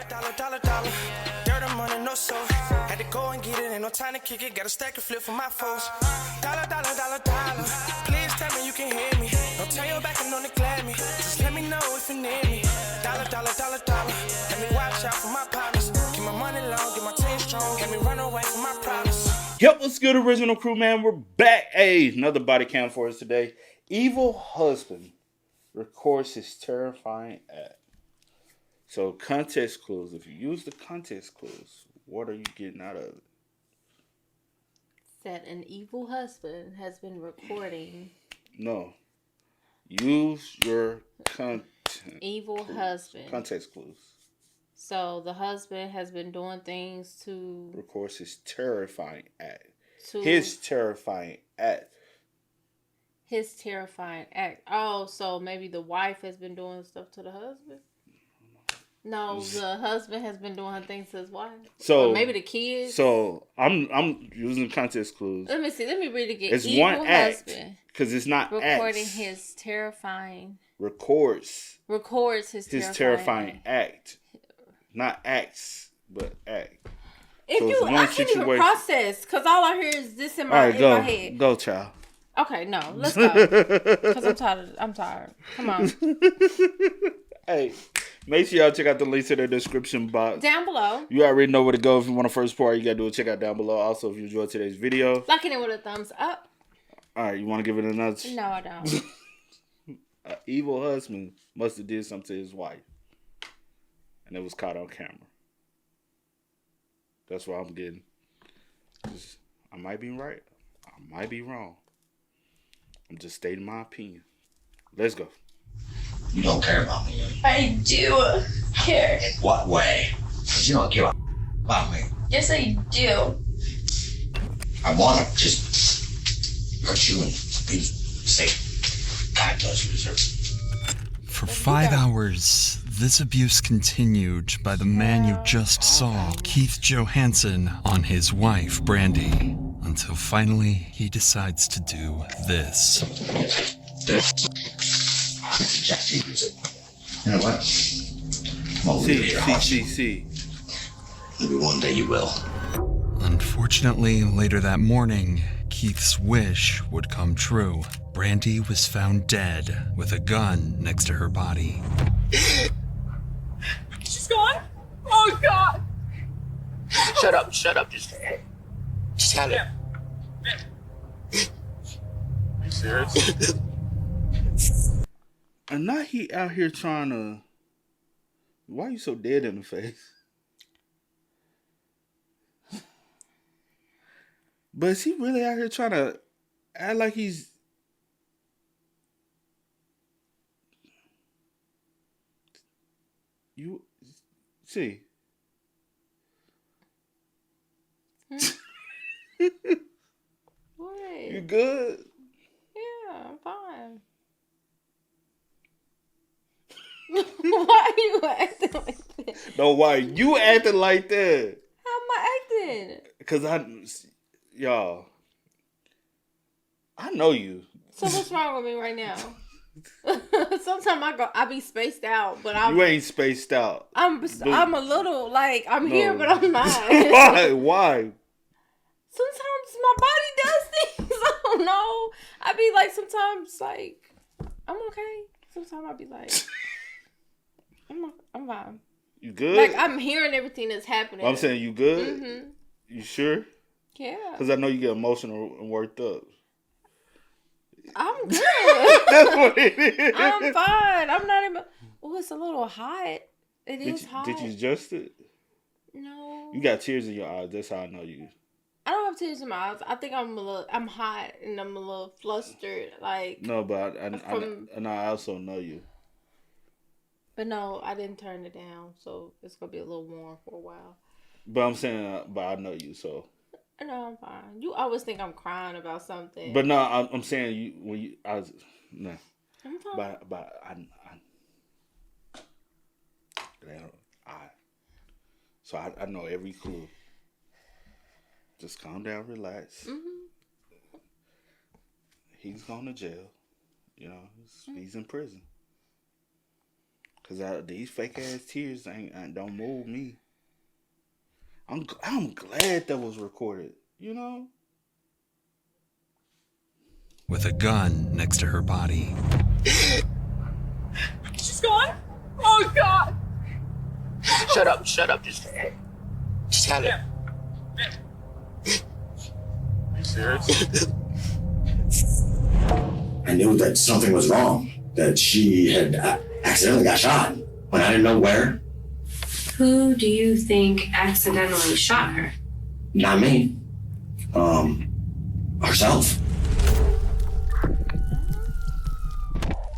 Dollar. Dirt and money, no soul. Had to go and get it, ain't no time to kick it. Got a stack of flip for my foes. Dollar. Please tell me you can hear me. Don't turn your back and don't neglect me. Just let me know if you need me. Dollar. Let me watch out for my partners. Keep my money long, get my team strong. Let me run away from my problems. Yep, what's good, original crew, man? We're back. Hey, another body cam for us today. Evil husband records his terrifying act. So, context clues. If you use the context clues, what are you getting out of it? That an evil husband has been recording. No. Use your Evil husband. Context clues. So, the husband has been doing things to... Records his terrifying act. His terrifying act. His terrifying act. Oh, so maybe the wife has been doing stuff to the husband? No, the husband has been doing things to his wife. So or maybe the kids. So I'm using context clues. Let me see. Let me read it again. It's evil one act because it's not recording acts. his terrifying. Records his terrifying act, not acts, but act. If so you, I can't even process because all I hear is this in my head. Go, child. Okay, no, let's go. Because I'm tired. Come on. Hey, make sure y'all check out the links in the description box. Down below. You already know where to go if you want the first part. You got to do a check out down below. Also, if you enjoyed today's video. Liking it with a thumbs up. All right, you want to give it a nudge? No, I don't. An evil husband must have did something to his wife. And it was caught on camera. That's what I'm getting. I might be right. I might be wrong. I'm just stating my opinion. Let's go. You don't care about me. I do care. In what way? Because you don't care about me. Yes, I do. I want to just hurt you and be safe. God does you deserve it. For 5 hours, this abuse continued by the man you just saw, Keith Johansson, on his wife, Brandy, until finally he decides to do this. You know what? I'm gonna leave your house. See. Maybe one day you will. Unfortunately, later that morning, Keith's wish would come true. Brandy was found dead with a gun next to her body. She's gone? Oh, God. Shut up. Just have it. You serious? And now he out here trying to... Why are you so dead in the face? But is he really out here trying to act like he's... You... See. What? You good? Yeah, I'm fine. Why are you acting like that? No, why you acting like that? How am I acting? Because y'all, I know you. So what's wrong with me right now? Sometimes I be spaced out, but You ain't spaced out. I'm a little like I'm here, but I'm not. Why? Sometimes my body does things. I don't know. I be like sometimes like I'm okay. Sometimes I be like I'm fine. You good? Like I'm hearing everything that's happening. I'm saying you good. Mm-hmm. You sure? Yeah. Because I know you get emotional and worked up. I'm good. That's what it is. I'm fine. I'm not even. Oh, it's a little hot. It is hot. Did you adjust it? No. You got tears in your eyes. That's how I know you. I don't have tears in my eyes. I think I'm hot and I'm a little flustered. Like no, but I also know you. But no, I didn't turn it down, so it's gonna be a little warm for a while. But I'm saying, but I know you, so. No, I'm fine. You always think I'm crying about something. But no, I'm saying you when you no. I'm fine. But I know every clue. Just calm down, relax. Mm-hmm. He's going to jail. You know, he's in prison. Cause these fake ass tears don't move me. I'm glad that was recorded. You know. With a gun next to her body. She's gone? Oh, God. Shut up. Just tell it. Are you serious? I knew that something was wrong, that she had accidentally got shot when I didn't know where. Who do you think accidentally shot her? Not me. Herself.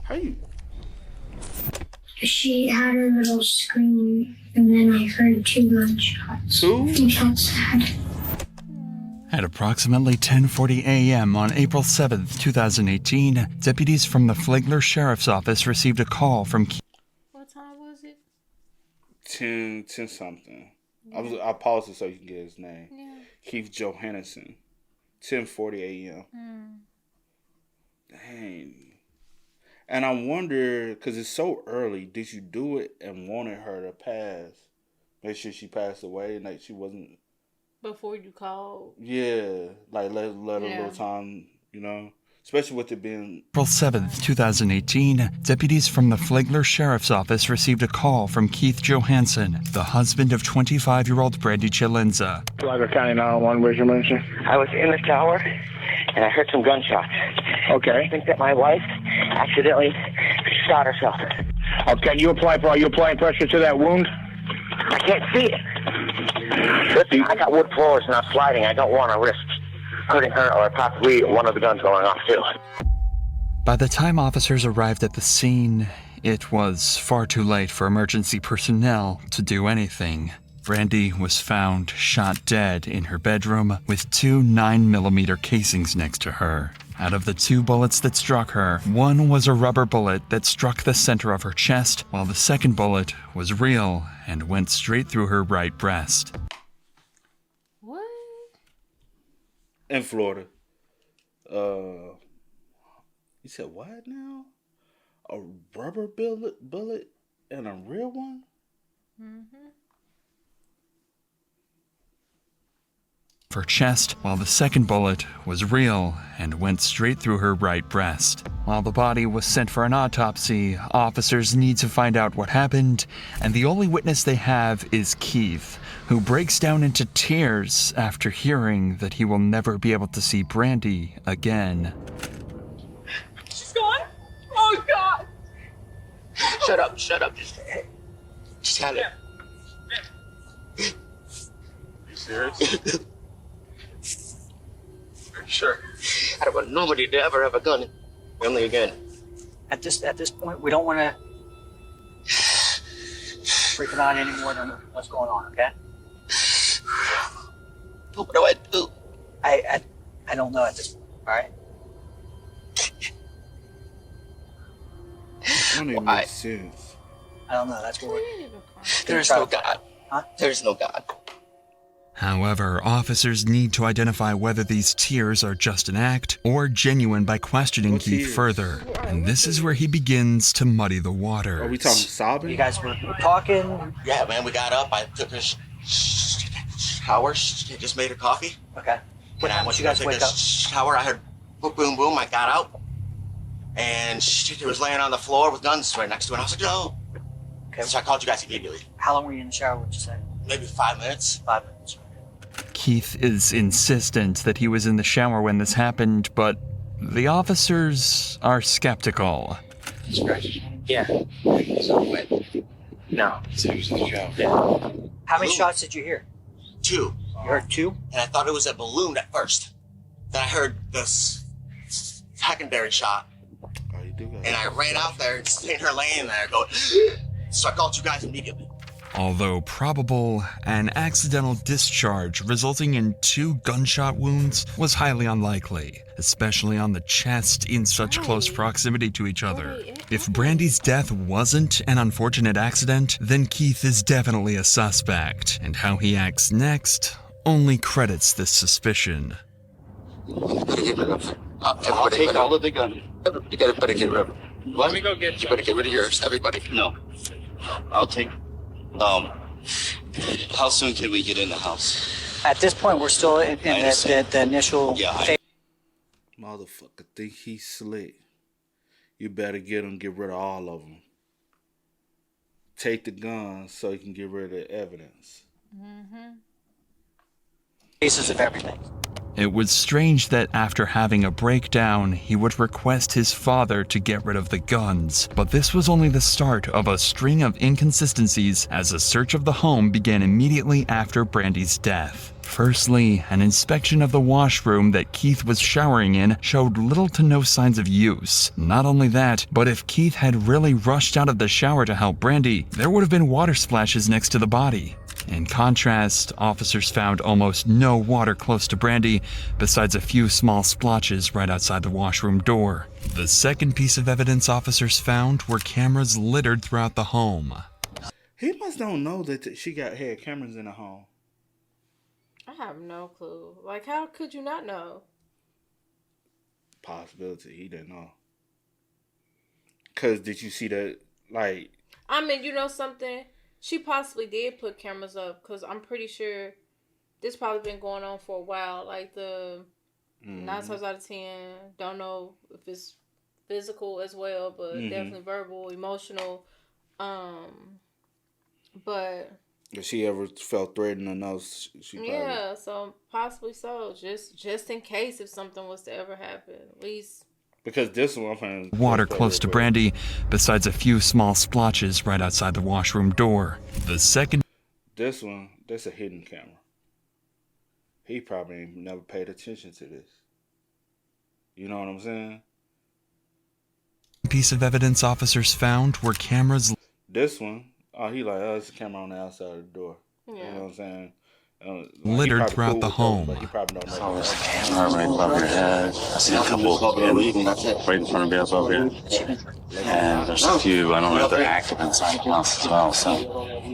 How you? She had a little scream, and then I heard 2 gunshots. Two? I felt sad. At approximately 10:40 a.m. on April 7th, 2018, deputies from the Flagler Sheriff's Office received a call from What time was it? 10 something. I paused it so you can get his name. Yeah. Keith Johannesson. 10:40 a.m. Dang. And I wonder, because it's so early, did you do it and wanted her to pass? Make sure she passed away and that she wasn't... Before you called? Yeah. Like, let her a little time, you know? Especially with it being... April 7th, 2018, deputies from the Flagler Sheriff's Office received a call from Keith Johannesson, the husband of 25-year-old Brandy Chilenza. Flagler County 911, where's your emergency? I was in the shower, and I heard some gunshots. Okay. I think that my wife accidentally shot herself. Okay, are you applying pressure to that wound? I can't see it. Listen, I got wood floors, and I'm sliding. I don't want to risk hurting her or possibly one of the guns going off, too. By the time officers arrived at the scene, it was far too late for emergency personnel to do anything. Brandy was found shot dead in her bedroom with 2 9mm casings next to her. Out of the 2 bullets that struck her, one was a rubber bullet that struck the center of her chest, while the second bullet was real and went straight through her right breast. What? In Florida. You said what now? A rubber bullet and a real one? Her chest, while the second bullet was real and went straight through her right breast. While the body was sent for an autopsy, officers need to find out what happened, and the only witness they have is Keith, who breaks down into tears after hearing that he will never be able to see Brandy again. She's gone? Oh, God. Shut up. Just tell it. Are you serious? Sure. I don't want nobody to ever have a gun. Only again. At this point, we don't want to freak it out any more than what's going on, okay? What do I do? I don't know at this point, all right? That don't even make sense. I don't know, that's what we're... There's no God. Huh? There's no God. However, officers need to identify whether these tears are just an act or genuine by questioning What Keith tears? further. And this is where he begins to muddy the waters. Are we talking sobbing? You guys were talking... Yeah, man, we got up. I took a shower. She just made her coffee. Okay. When I went you to guys take wake a up? shower, I heard boom, boom, boom. I got out. And she was laying on the floor with guns right next to her. And I was like, no. Okay. So I called you guys immediately. How long were you in the shower, would you say? Maybe 5 minutes. 5 minutes. Keith is insistent that he was in the shower when this happened, but the officers are skeptical. Yeah. No. How many shots did you hear? 2. You heard 2? And I thought it was a balloon at first. Then I heard this secondary shot. Oh, you do got And I ran out there and seen her laying there going, so I called you guys immediately. Although probable, an accidental discharge resulting in 2 gunshot wounds was highly unlikely, especially on the chest in such close proximity to each other. If Brandy's death wasn't an unfortunate accident, then Keith is definitely a suspect, and how he acts next only credits this suspicion. I'll take all of the guns. Everybody better get rid of them. Let me go get you. Better get rid of yours, everybody. No. I'll take. How soon can we get in the house? At this point, we're still in the initial phase. Motherfucker think he's slick. You better get rid of all of them. Take the guns so you can get rid of the evidence. Pieces of everything. It was strange that after having a breakdown, he would request his father to get rid of the guns. But this was only the start of a string of inconsistencies as a search of the home began immediately after Brandy's death. Firstly, an inspection of the washroom that Keith was showering in showed little to no signs of use. Not only that, but if Keith had really rushed out of the shower to help Brandy, there would have been water splashes next to the body. In contrast, officers found almost no water close to Brandy, besides a few small splotches right outside the washroom door. The second piece of evidence officers found were cameras littered throughout the home. He must don't know that she had cameras in the home. I have no clue. Like, how could you not know? Possibility. He didn't know. Because did you see that, like... I mean, you know something? She possibly did put cameras up, because I'm pretty sure this probably been going on for a while. Like, the 9 times out of 10, don't know if it's physical as well, but definitely verbal, emotional. But... if she ever felt threatened enough, she probably... yeah, so possibly so. Just in case if something was to ever happen. At least... because this one... water close to Brandy, besides a few small splotches right outside the washroom door. The second... this one, that's a hidden camera. He probably ain't never paid attention to this. You know what I'm saying? piece of evidence officers found were cameras... this one... oh, he like, oh, it's a camera on the outside of the door. Yeah. You know what I'm saying? Littered throughout the home. There's a camera right above your head. I see a couple right in front of you above here. And there's a few, I don't know if they're active inside the house as well, so...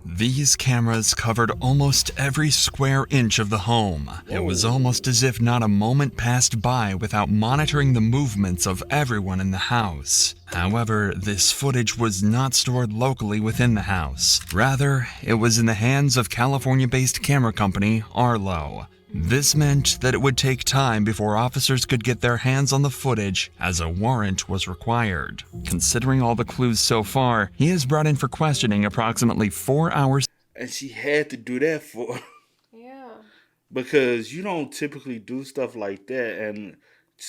These cameras covered almost every square inch of the home. It was almost as if not a moment passed by without monitoring the movements of everyone in the house. However, this footage was not stored locally within the house. Rather, it was in the hands of California-based camera company Arlo. This meant that it would take time before officers could get their hands on the footage, as a warrant was required. Considering all the clues so far, he is brought in for questioning approximately 4 hours. And she had to do that for... yeah. Because you don't typically do stuff like that, and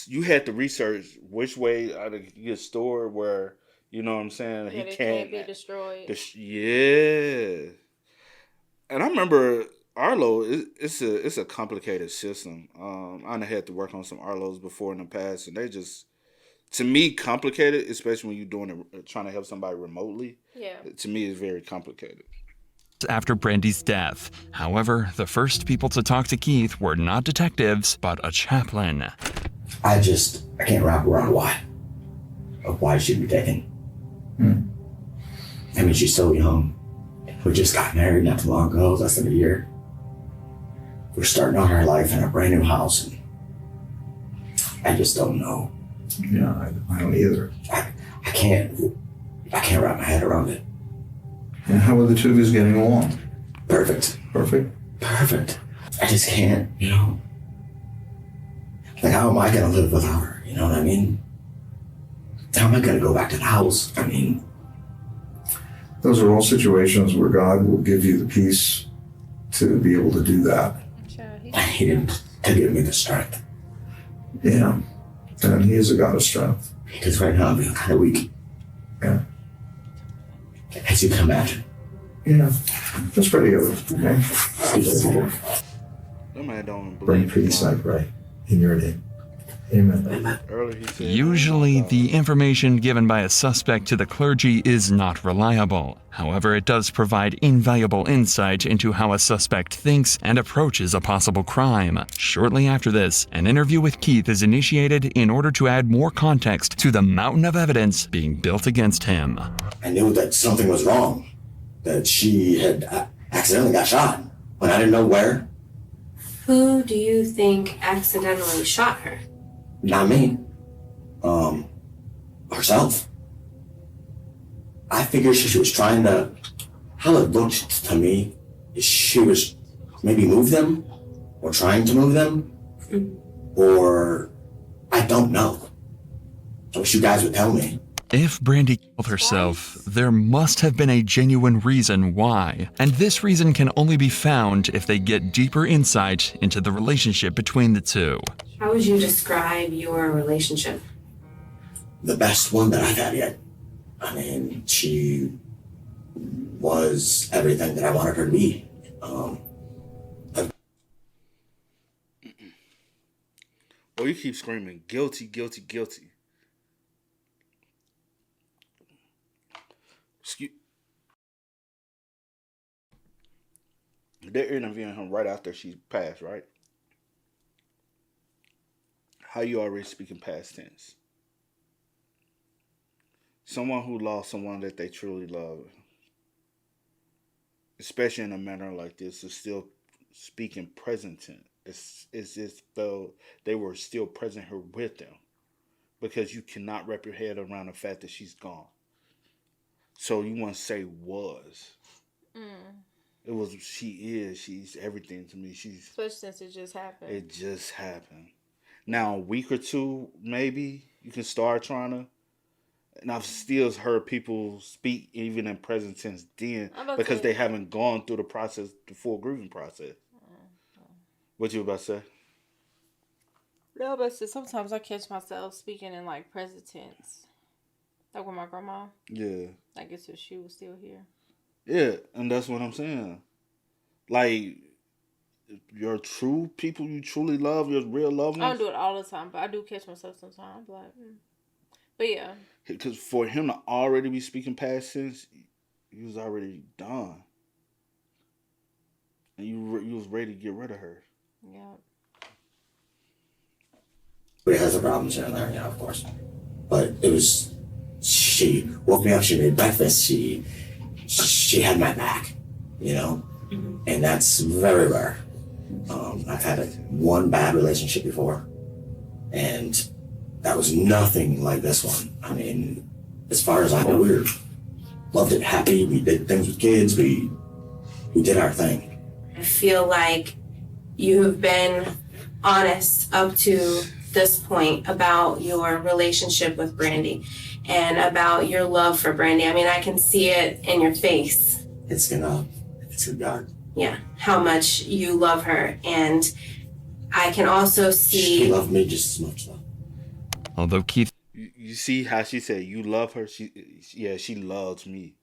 you had to research which way out of your store where, you know what I'm saying, yeah, he can't be destroyed. Yeah. And I remember... Arlo, it's a complicated system. I had to work on some Arlos before in the past, and they just, to me, complicated, especially when you're doing it, trying to help somebody remotely. Yeah. To me, it's very complicated. After Brandy's death. However, the first people to talk to Keith were not detectives, but a chaplain. I can't wrap around why she'd be taken. I mean, she's so young. We just got married not too long ago, less than a year. We're starting out our life in a brand new house, and I just don't know. Yeah, I don't either. I can't wrap my head around it. And how are the two of you getting along? Perfect. I just can't, Like, how am I gonna live without her? You know what I mean? How am I gonna go back to the house? I mean, those are all situations where God will give you the peace to be able to do that. He didn't give me the strength. Yeah. And he is a God of strength. Because right now I'm feeling kind of weak. Yeah. As you can imagine. Yeah. That's pretty good. Okay. Bring peace, I pray. In your name. Amen. Usually, the information given by a suspect to the clergy is not reliable. However, it does provide invaluable insight into how a suspect thinks and approaches a possible crime. Shortly after this, an interview with Keith is initiated in order to add more context to the mountain of evidence being built against him. I knew that something was wrong, that she had accidentally got shot, when I didn't know where. Who do you think accidentally shot her? Not me. Herself. I figured she was trying to, how it looked to me, is she was maybe move them, or trying to move them, or I don't know. I wish you guys would tell me. If Brandy killed herself, there must have been a genuine reason why, and this reason can only be found if they get deeper insight into the relationship between the two. How would you describe your relationship? The best one that I've had yet. I mean, she was everything that I wanted her to be. Well, you keep screaming, guilty, guilty, guilty. They're interviewing him right after she passed, right? How you already speaking past tense? Someone who lost someone that they truly love, especially in a manner like this, is still speaking present tense. It's as though they were still present here with them, because you cannot wrap your head around the fact that she's gone. So you want to say was. It was, she's everything to me. Especially since it just happened. It just happened. Now, a week or two, maybe, you can start trying to. And I've still heard people speak even in present tense then, because they haven't gone through the process, the full grieving process. What you about to say? No, but sometimes I catch myself speaking in like present tense. Like with my grandma. Yeah. I guess if she was still here. Yeah, and that's what I'm saying. Like, your true people you truly love, your real loved ones. I don't do it all the time, but I do catch myself sometimes. Like, But yeah. Because for him to already be speaking past tense, he was already done. And you was ready to get rid of her. Yeah. But it has a problem here and there, yeah, of course. But it was, she woke me up, she made breakfast, she had my back, you know? And that's very rare. I've had one bad relationship before, and that was nothing like this one. I mean, as far as I know, we loved it, happy, we did things with kids, we did our thing. I feel like you have been honest up to this point about your relationship with Brandy and about your love for Brandy. I mean, I can see it in your face. It's God. Yeah, how much you love her. And I can also see... She loved me just as much, though. Although Keith... You see how she said, you love her? She loves me.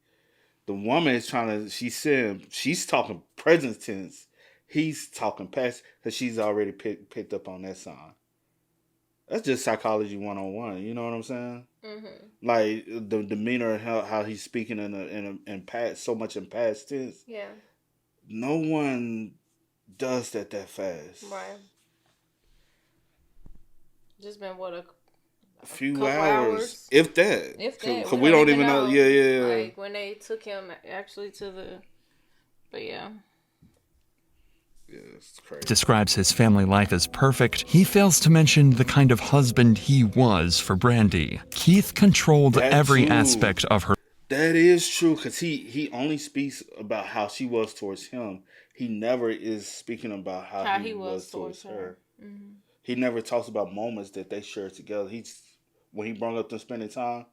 The woman is trying to, she's talking present tense. He's talking past, because she's already picked up on that sign. That's just psychology 101. You know what I'm saying? Mm-hmm. Like the demeanor, how he's speaking in past, so much in past tense. Yeah. No one does that fast. Right. Just been a few hours, if that. Because we don't even know. Yeah. Like when they took him actually to the, but yeah. Yeah, it's crazy. Describes his family life as perfect. He fails to mention the kind of husband he was for Brandy. Keith controlled every aspect of her. That is true, because he only speaks about how she was towards him. He never is speaking about how he was towards her. Mm-hmm. He never talks about moments that they shared together. When he brought up them spending time,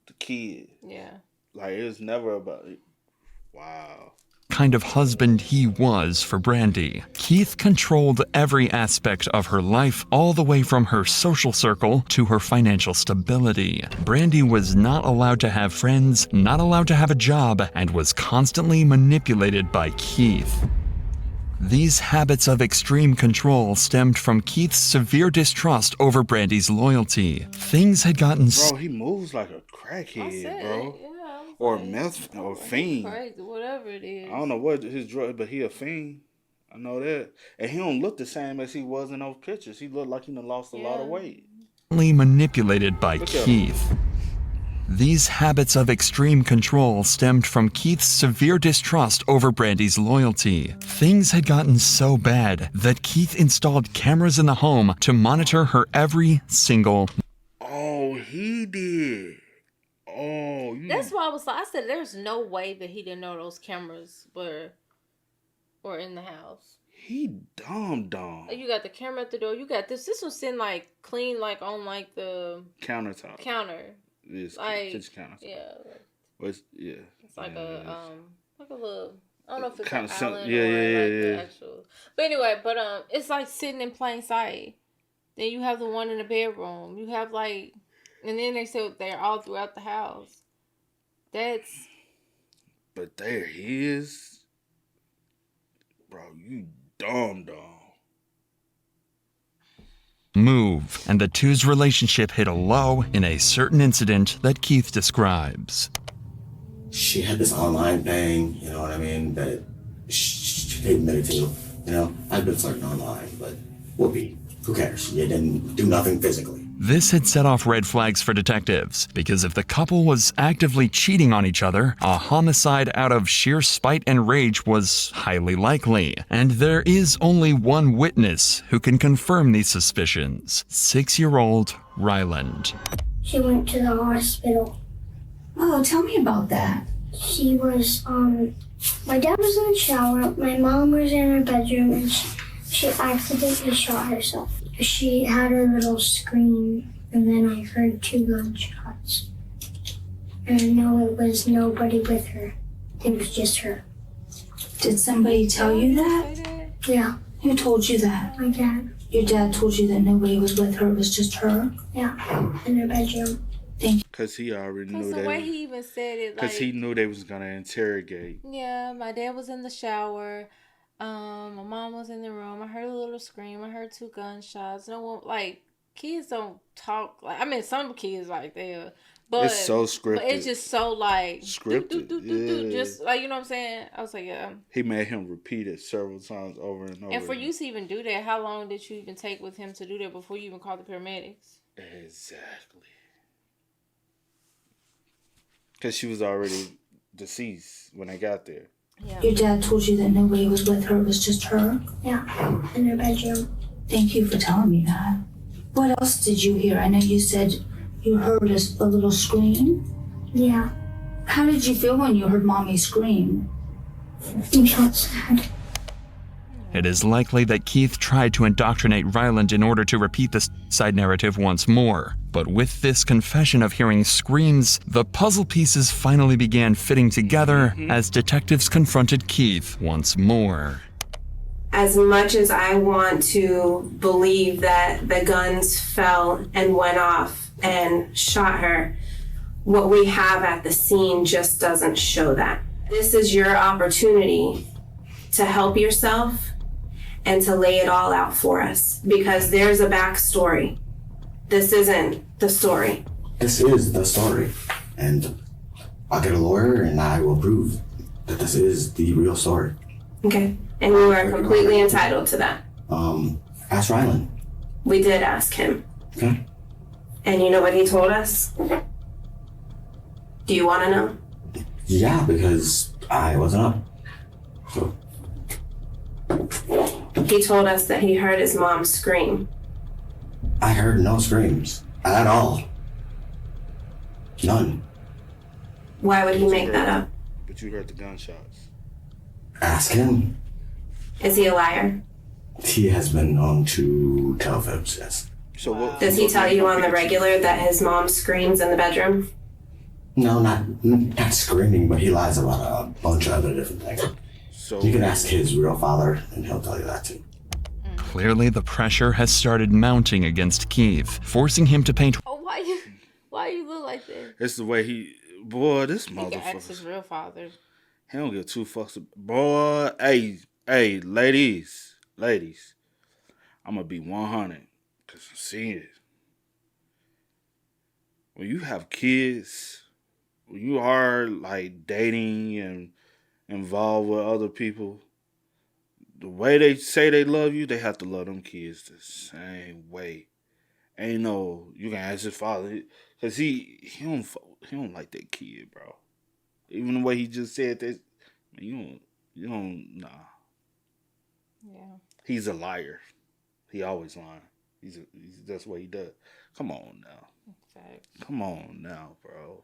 the kid. Yeah. Like, it was never about it. Wow. Kind of husband he was for Brandy. Keith controlled every aspect of her life, all the way from her social circle to her financial stability. Brandy was not allowed to have friends, not allowed to have a job, and was constantly manipulated by Keith. These habits of extreme control stemmed from Keith's severe distrust over Brandy's loyalty. Things had gotten Bro, he moves like a crackhead, bro. Yeah. Or meth, or fiend. Crazy, whatever it is. I don't know what his drug, but he a fiend. I know that. And he don't look the same as he was in those pictures. He looked like he done lost a lot of weight. Manipulated by Keith. These habits of extreme control stemmed from Keith's severe distrust over Brandy's loyalty. Things had gotten so bad that Keith installed cameras in the home to monitor her every single... Oh, he did. Oh, you That's why I said there's no way that he didn't know those cameras were in the house. He dumb. You got the camera at the door. You got this. This was sitting like clean, like on like the counter. It's like kitchen countertop. Yeah. Yeah. It's like like a little. I don't know if it's kind an of island yeah, or yeah, like yeah. the actual. But anyway, it's like sitting in plain sight. Then you have the one in the bedroom. You have like, and then they said they're all throughout the house. But there he is, bro. You dumb. Move, and the two's relationship hit a low in a certain incident that Keith describes. She had this online thing, you know what I mean, that she admitted to. You know, I've been flirting online, but whoopee, who cares? You didn't do nothing physically. This had set off red flags for detectives, because if the couple was actively cheating on each other, a homicide out of sheer spite and rage was highly likely. And there is only one witness who can confirm these suspicions: 6-year-old Ryland. She went to the hospital. Oh, tell me about that. She was, my dad was in the shower, my mom was in her bedroom, and she accidentally shot herself. She had a little scream, and then I heard 2 gunshots. And I know it was nobody with her. It was just her. Did somebody tell you that? Yeah. Who told you that? My dad. Your dad told you that nobody was with her, it was just her? Yeah, in her bedroom. Cause he already knew the way he even said it, Cause he knew they was gonna interrogate. Yeah, my dad was in the shower. My mom was in the room. I heard a little scream. I heard 2 gunshots. No one, like, kids don't talk like. I mean, some kids like they, but it's so scripted. But it's just so like scripted. Just like, you know what I'm saying. I was like, yeah. He made him repeat it several times over and over. And for you to even do that, how long did you even take with him to do that before you even called the paramedics? Exactly. Because she was already deceased when they got there. Yeah. Your dad told you that nobody was with her, it was just her? Yeah, in her bedroom. Thank you for telling me that. What else did you hear? I know you said you heard a little scream. Yeah. How did you feel when you heard Mommy scream? I felt sad. It is likely that Keith tried to indoctrinate Ryland in order to repeat the side narrative once more. But with this confession of hearing screams, the puzzle pieces finally began fitting together as detectives confronted Keith once more. As much as I want to believe that the guns fell and went off and shot her, what we have at the scene just doesn't show that. This is your opportunity to help yourself and to lay it all out for us, because there's a backstory. This isn't the story. This is the story. And I'll get a lawyer and I will prove that this is the real story. Okay. And you are completely entitled to that. Ask Ryland. We did ask him. Okay. And you know what he told us? Do you want to know? Yeah, because I wasn't up. So. He told us that he heard his mom scream. I heard no screams at all. None. Why would he make that up? But you heard the gunshots. Ask him. Is he a liar? He has been known to tell fibs, yes. So what? Does he tell you on the regular that his mom screams in the bedroom? No, not screaming, but he lies about a bunch of other different things. So you can ask his real father, and he'll tell you that too. Clearly, the pressure has started mounting against Keith, forcing him to paint. Oh, why you look like that? It's the way this He can ask motherfucker. his real father. He don't give 2 fucks. Boy, hey, ladies, I'm gonna be 100, cause I'm seeing it. When you have kids, when you are like dating and involved with other people, the way they say they love you, they have to love them kids the same way. Ain't no, you can ask his father, cause he don't like that kid, bro. Even the way he just said that, you don't, nah. Yeah. He's a liar. He always lying. That's what he does. Come on now. Exactly. Come on now, bro.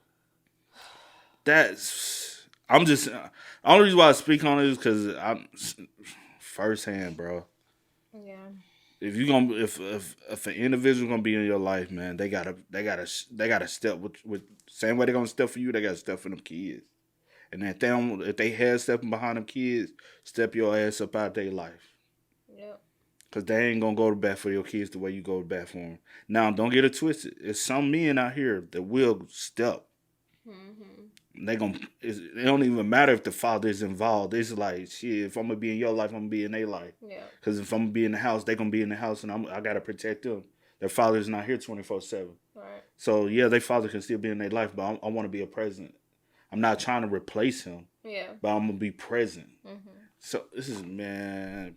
I'm just, the only reason why I speak on it is because I'm firsthand, bro. Yeah. If you gonna, if an individual gonna be in your life, man, they gotta step with same way they gonna step for you. They gotta step for them kids, and if they head stepping behind them kids, step your ass up out their life. Yep. Cause they ain't gonna go to bat for your kids the way you go to bat for them. Now, don't get it twisted. There's some men out here that will step. Mm-hmm. It don't even matter if the father is involved. It's like, shit, if I'm gonna be in your life, I'm gonna be in their life. Yeah. Because if I'm gonna be in the house, they gonna be in the house, and I gotta protect them. Their father's not here 24/7. Right. So yeah, their father can still be in their life, but I want to be a present. I'm not trying to replace him. Yeah. But I'm gonna be present. Mm-hmm. So this is, man,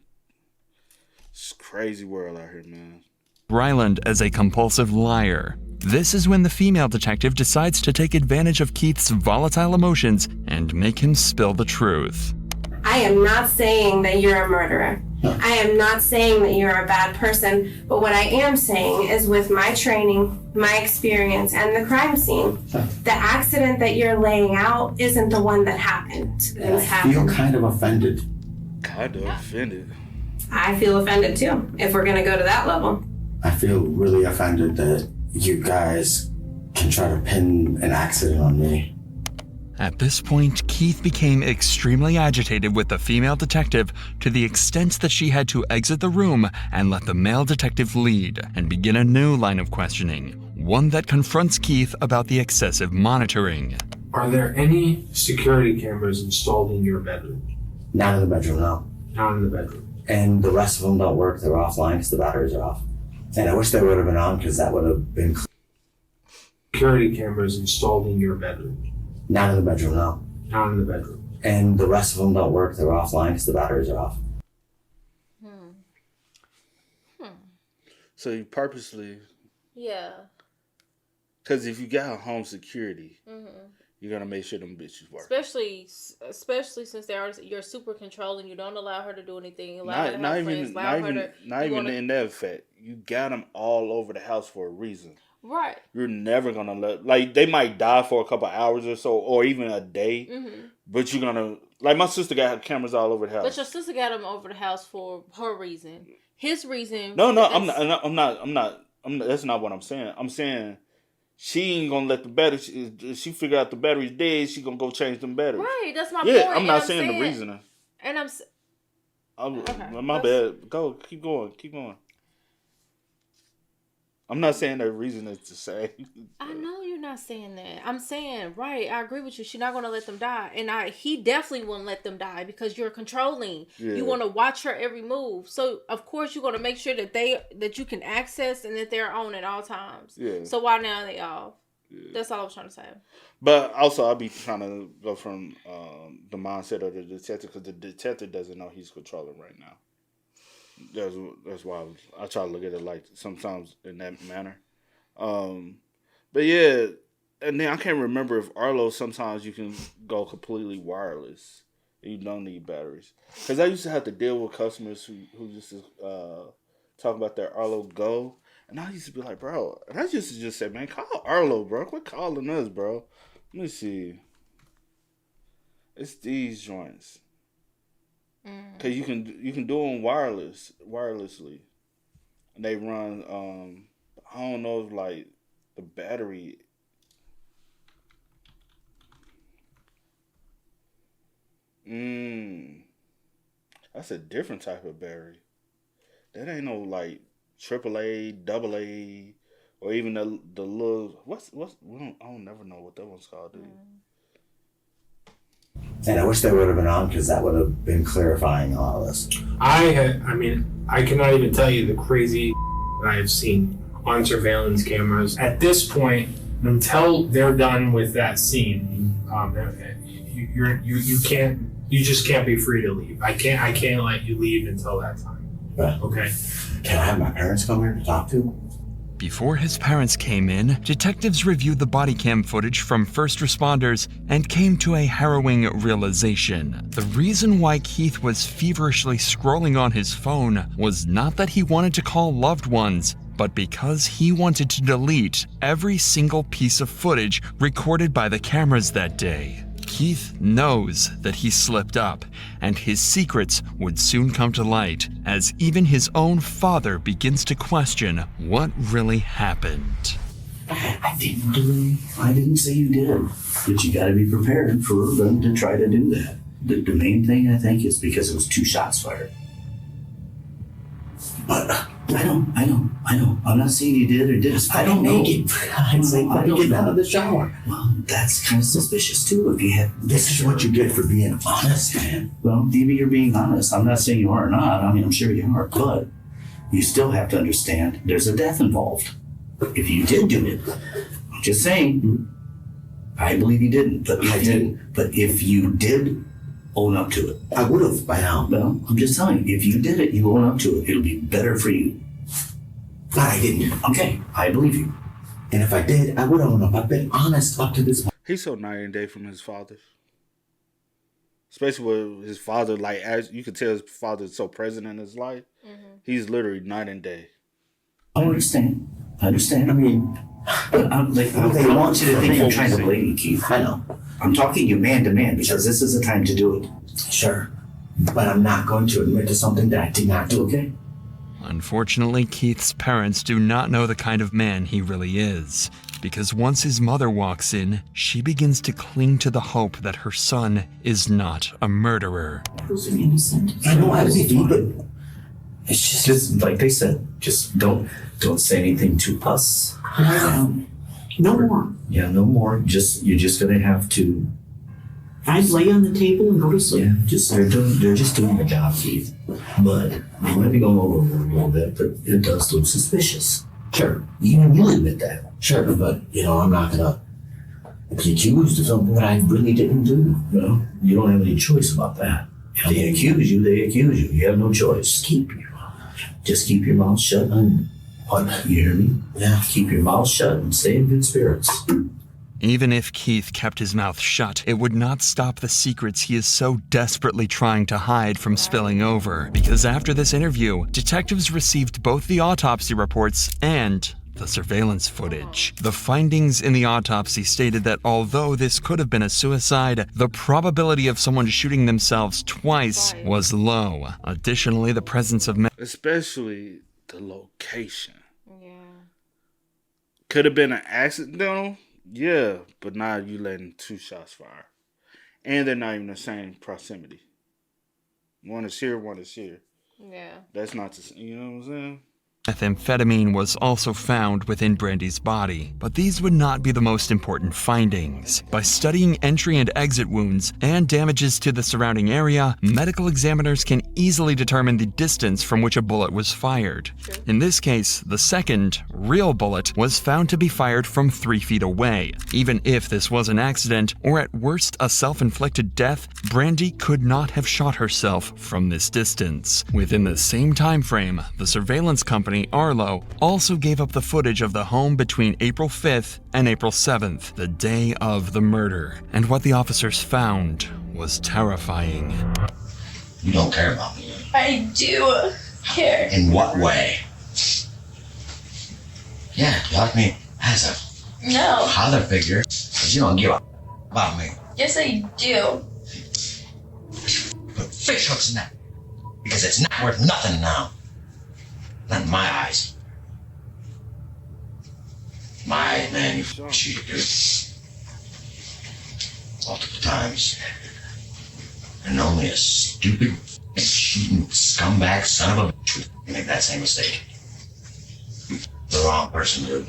it's a crazy world out here, man. Ryland as a compulsive liar. This is when the female detective decides to take advantage of Keith's volatile emotions and make him spill the truth. I am not saying that you're a murderer. I am not saying that you're a bad person, but what I am saying is with my training, my experience, and the crime scene, the accident that you're laying out isn't the one that happened. I feel kind of offended. I feel offended too, if we're going to go to that level. I feel really offended that you guys can try to pin an accident on me. At this point, Keith became extremely agitated with the female detective to the extent that she had to exit the room and let the male detective lead and begin a new line of questioning, one that confronts Keith about the excessive monitoring. Are there any security cameras installed in your bedroom? Not in the bedroom, no. Not in the bedroom. And the rest of them don't work. They're offline because the batteries are off. And I wish they would have been on because that would have been... Security cameras installed in your bedroom? Not in the bedroom, no. Not in the bedroom. And the rest of them don't work. They're offline because the batteries are off. So you purposely... Yeah. Because if you got home security, you're going to make sure them bitches work. Especially since you're super controlling. You don't allow her to do anything. Not even in that fact. You got them all over the house for a reason. Right. You're never going to let... Like, they might die for a couple hours or so, or even a day. Mm-hmm. But you're going to... Like, my sister got cameras all over the house. But your sister got them over the house for her reason. His reason... No, I'm not... That's not what I'm saying. I'm saying... She ain't gonna let the batteries. If she figure out the battery's dead, she gonna go change them batteries. Right, that's my point. Yeah, I'm not saying the reasoning. And my bad. Go, keep going. I'm not saying that reason is the same. I know you're not saying that. I'm saying, right, I agree with you. She's not going to let them die. And he definitely wouldn't let them die because you're controlling. Yeah. You want to watch her every move. So, of course, you're going to make sure that you can access and that they're on at all times. Yeah. So, why now are they off? Yeah. That's all I was trying to say. But also, I'll be trying to go from the mindset of the detective because the detective doesn't know he's controlling right now. That's why I try to look at it like sometimes in that manner. But yeah, and then I can't remember if Arlo sometimes you can go completely wireless. You don't need batteries. Because I used to have to deal with customers who used to talk about their Arlo Go. And I used to be like, bro, and I used to just say, man, call Arlo, bro. Quit calling us, bro. Let me see. It's these joints. Cause you can do them wirelessly, and they run. I don't know if like the battery. That's a different type of battery. That ain't no like AAA, AA, or even the little I don't never know what that one's called, dude. And I wish they would have been on because that would have been clarifying all of this. I cannot even tell you the crazy that I have seen on surveillance cameras. At this point, until they're done with that scene, you just can't be free to leave. I can't let you leave until that time. Right. Okay. Can I have my parents come here to talk to them? Before his parents came in, detectives reviewed the body cam footage from first responders and came to a harrowing realization. The reason why Keith was feverishly scrolling on his phone was not that he wanted to call loved ones, but because he wanted to delete every single piece of footage recorded by the cameras that day. Keith knows that he slipped up, and his secrets would soon come to light, as even his own father begins to question what really happened. I didn't say you did, but you got to be prepared for them to try to do that. The main thing, I think, is because it was 2 shots fired. But I know. I'm not saying you did or didn't. I don't know. I'm saying I don't get out of the shower. Well, that's kind of suspicious too. If you have, this is what you get for being honest, man. Well, maybe you're being honest. I'm not saying you are or not. I mean, I'm sure you are, but you still have to understand there's a death involved. If you did do it, I'm just saying. I believe you didn't, but I didn't. But if you did own up to it, I would have by now. Well, I'm just telling you, if you did it, you own up to it. It'll be better for you. But I didn't. Okay, I believe you. And if I did, I would own up. I've been honest up to this point. He's so night and day from his father. Especially with his father, like, as you could tell his father is so present in his life. Mm-hmm. He's literally night and day. I understand. I mean, they want you to think I'm trying to blame you, Keith. I know. I'm talking you man to man because this is the time to do it. Sure. But I'm not going to admit to something that I did not do, okay? Unfortunately, Keith's parents do not know the kind of man he really is, because once his mother walks in, she begins to cling to the hope that her son is not a murderer. I was innocent. I know I was deep, but it's just like they said, just don't say anything to us. No more. Yeah, no more. You're just gonna have to. I'd lay on the table and go to sleep. Yeah, they're just doing their job, Keith. But they might be going over a little bit, but it does look suspicious. Sure, even you admit that. Sure, but I'm not gonna be accused of something that I really didn't do. No, you don't have any choice about that. If they accuse you, they accuse you. You have no choice. Just keep your mouth shut and what? You hear me? Yeah. Keep your mouth shut and stay in good spirits. Even if Keith kept his mouth shut, it would not stop the secrets he is so desperately trying to hide from spilling over. Because after this interview, detectives received both the autopsy reports and the surveillance footage. The findings in the autopsy stated that although this could have been a suicide, the probability of someone shooting themselves twice was low. Additionally, the presence of especially the location. Yeah. Could have been an accidental, yeah, but now you letting 2 shots fire. And they're not even the same proximity. One is here, one is here. Yeah. That's not the, you know what I'm saying? Methamphetamine was also found within Brandy's body, but these would not be the most important findings. By studying entry and exit wounds and damages to the surrounding area, medical examiners can easily determine the distance from which a bullet was fired. Sure. In this case, the second, real bullet was found to be fired from 3 feet away. Even if this was an accident, or at worst a self-inflicted death, Brandy could not have shot herself from this distance. Within the same time frame, the surveillance company Arlo also gave up the footage of the home between April 5th and April 7th, the day of the murder. And what the officers found was terrifying. You don't care about me. I do care. In what way? Yeah, you like me as a father figure, but you don't give a about me. Yes, I do. Put fish hooks in that, because it's not worth nothing now. Not in my eyes. My man, you cheated, dude. Multiple times. And only a stupid, cheating scumbag son of a bitch would make that same mistake. The wrong person, dude.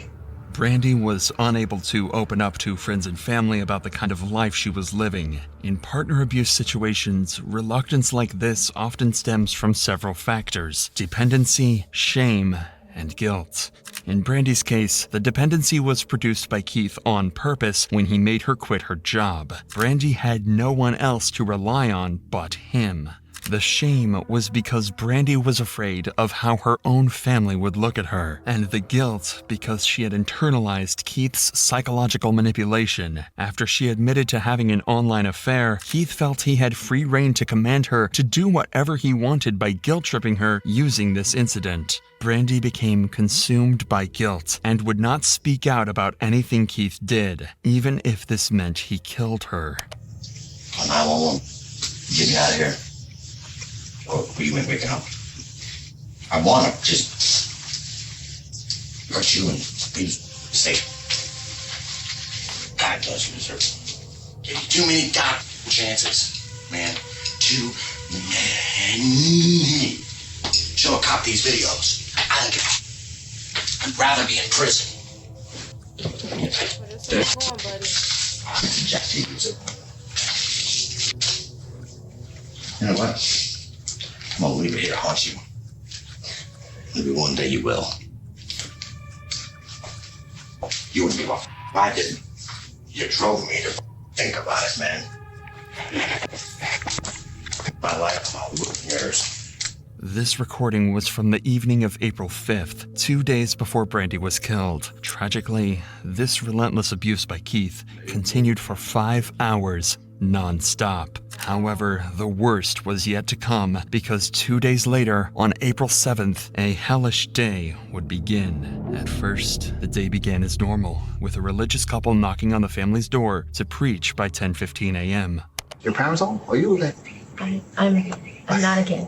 Brandy was unable to open up to friends and family about the kind of life she was living. In partner abuse situations, reluctance like this often stems from several factors: dependency, shame, and guilt. In Brandy's case, the dependency was produced by Keith on purpose when he made her quit her job. Brandy had no one else to rely on but him. The shame was because Brandy was afraid of how her own family would look at her, and the guilt because she had internalized Keith's psychological manipulation. After she admitted to having an online affair, Keith felt he had free rein to command her to do whatever he wanted by guilt-tripping her using this incident. Brandy became consumed by guilt and would not speak out about anything Keith did, even if this meant he killed her. 911. Get me out of here. Or you ain't waking up. I want to just hurt you and be safe. God does you deserve it. Gave you too many chances, man. Too many. Show a cop these videos. I don't give a... I'd rather be in prison. Jack T. You know what? I'm gonna leave it here to haunt you. Maybe one day you will. You wouldn't give a I didn't. You drove me to think about it, man. My life, my yours. This recording was from the evening of April 5th, 2 days before Brandy was killed. Tragically, this relentless abuse by Keith continued for 5 hours, non-stop. However, the worst was yet to come, because 2 days later, on April 7th, a hellish day would begin. At first, the day began as normal, with a religious couple knocking on the family's door to preach by 10:15 a.m. Your parents home? Are you okay? I'm not a kid.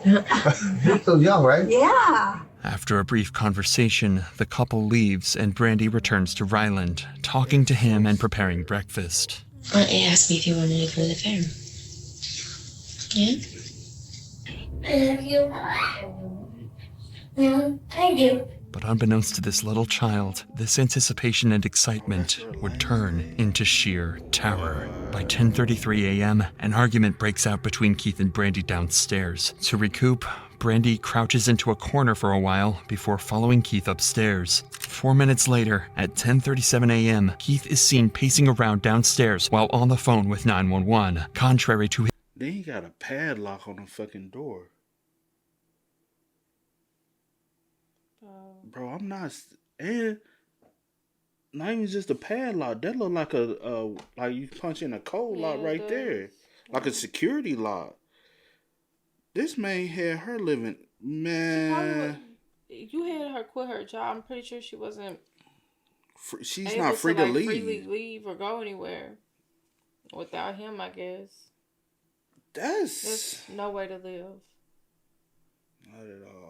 You're still young, right? Yeah. After a brief conversation, the couple leaves and Brandy returns to Ryland, talking to him and preparing breakfast. He asked me if you wanted to go to the fair. Yeah? I love you. No, I do. But unbeknownst to this little child, this anticipation and excitement would turn into sheer terror. By 10:33 a.m., an argument breaks out between Keith and Brandy downstairs. To recoup, Brandy crouches into a corner for a while before following Keith upstairs. 4 minutes later, at 10:37 a.m., Keith is seen pacing around downstairs while on the phone with 911. Contrary to his... Then he got a padlock on the fucking door. Bro, I'm not... And not even just a padlock. That look like a like you punch in a code lock right there. Like a security lock. This man had her living... Man... You had her quit her job. I'm pretty sure she wasn't... She's not free to leave. Freely leave or go anywhere. Without him, I guess. There's no way to live. Not at all.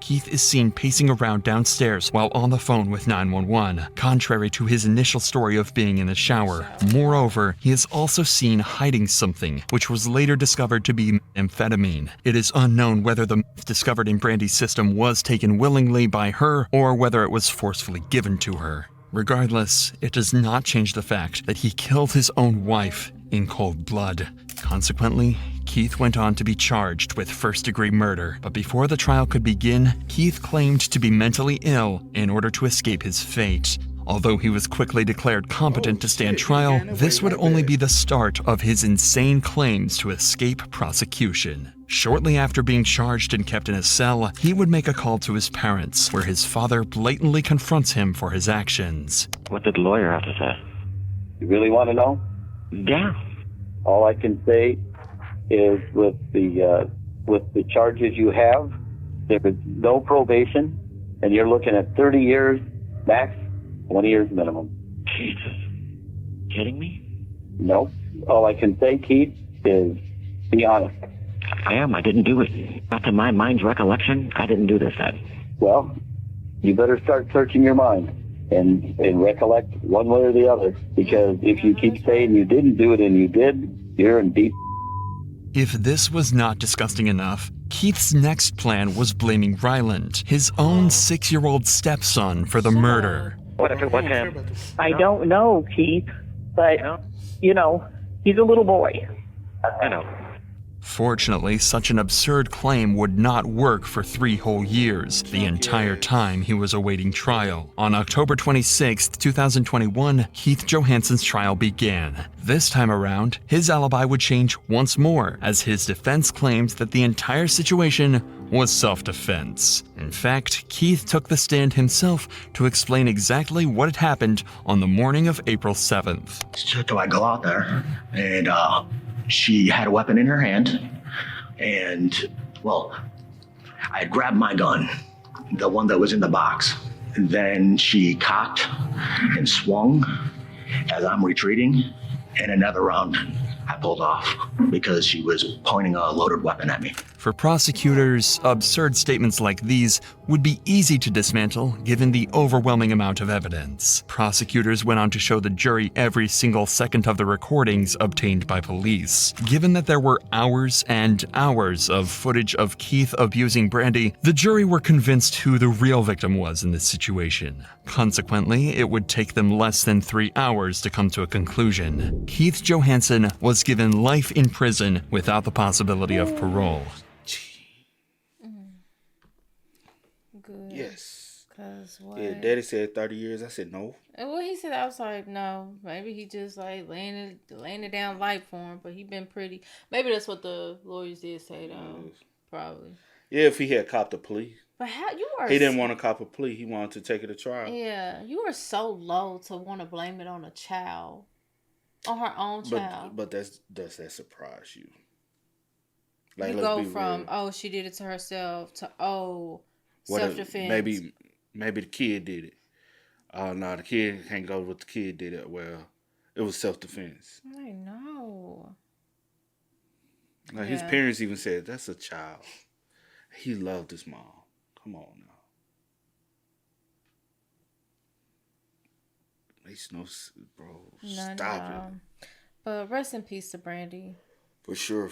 Keith is seen pacing around downstairs while on the phone with 911, contrary to his initial story of being in the shower. Moreover, he is also seen hiding something, which was later discovered to be amphetamine. It is unknown whether the meth discovered in Brandy's system was taken willingly by her or whether it was forcefully given to her. Regardless, it does not change the fact that he killed his own wife in cold blood. Consequently, Keith went on to be charged with first-degree murder, but before the trial could begin, Keith claimed to be mentally ill in order to escape his fate. Although he was quickly declared competent to stand trial, this would only be the start of his insane claims to escape prosecution. Shortly after being charged and kept in a cell, he would make a call to his parents, where his father blatantly confronts him for his actions. What did the lawyer have to say? You really want to know? Yeah. All I can say is with the charges you have, there is no probation, and you're looking at 30 years max, 20 years minimum. Jesus. Kidding me? No. All I can say, Keith, is be honest. I am. I didn't do it. Not to my mind's recollection, I didn't do this then. Well, you better start searching your mind and recollect one way or the other, because if you keep saying you didn't do it and you did, you're in deep. If this was not disgusting enough, Keith's next plan was blaming Ryland, his own 6-year-old stepson, for the murder. What if it was him? I don't know, Keith, but, you know, he's a little boy. I know. Fortunately, such an absurd claim would not work for 3 whole years, the entire time he was awaiting trial. On October 26, 2021, Keith Johansen's trial began. This time around, his alibi would change once more, as his defense claimed that the entire situation was self-defense. In fact, Keith took the stand himself to explain exactly what had happened on the morning of April 7th. So I go out there, and she had a weapon in her hand, and, well, I grabbed my gun, the one that was in the box. And then she cocked and swung as I'm retreating, and another round I pulled off because she was pointing a loaded weapon at me. For prosecutors, absurd statements like these would be easy to dismantle given the overwhelming amount of evidence. Prosecutors went on to show the jury every single second of the recordings obtained by police. Given that there were hours and hours of footage of Keith abusing Brandy, the jury were convinced who the real victim was in this situation. Consequently, it would take them less than 3 hours to come to a conclusion. Keith Johansen was given life in prison without the possibility of parole. Good. Yes. Cause what? Yeah, Daddy said 30 years. I said no. And what he said, I was like, no. Maybe he just like laying it down light for him. But he been pretty. Maybe that's what the lawyers did say though. Probably. Yeah, if he had copped a plea. But how you are? He didn't want to cop a plea. He wanted to take it to trial. Yeah, you are so low to want to blame it on a child, on her own child. But does that surprise you? Like, you go from real. She did it to herself to self-defense. Maybe the kid did it. No, the kid can't go with the kid did it. Well, it was self-defense. I know. Like his parents even said, that's a child. He loved his mom. Come on now. Makes no, bro. Stop it. But rest in peace to Brandy. For sure,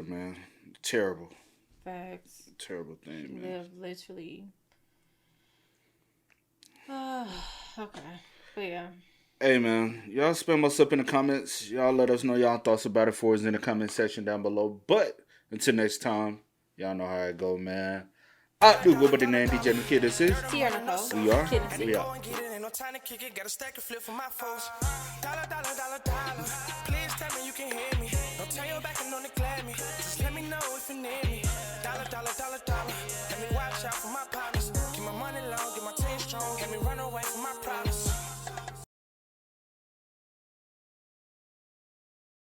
man. Terrible. Facts. Terrible thing, man. Live literally. Okay. But yeah. Hey, man. Y'all spam us up in the comments. Y'all let us know y'all thoughts about it for us in the comment section down below. But until next time, y'all know how it go, man. I do go by the name DJ Kid. This is Tierra. We are. We are. Time to kick it, got a stack of flip for my foes. Dollar. Please tell me you can hear me. Don't turn your back and don't neglect me. Just let me know if you need me. Dollar. Let me watch out for my partners. Keep my money long, get my team strong. Let me run away from my problems.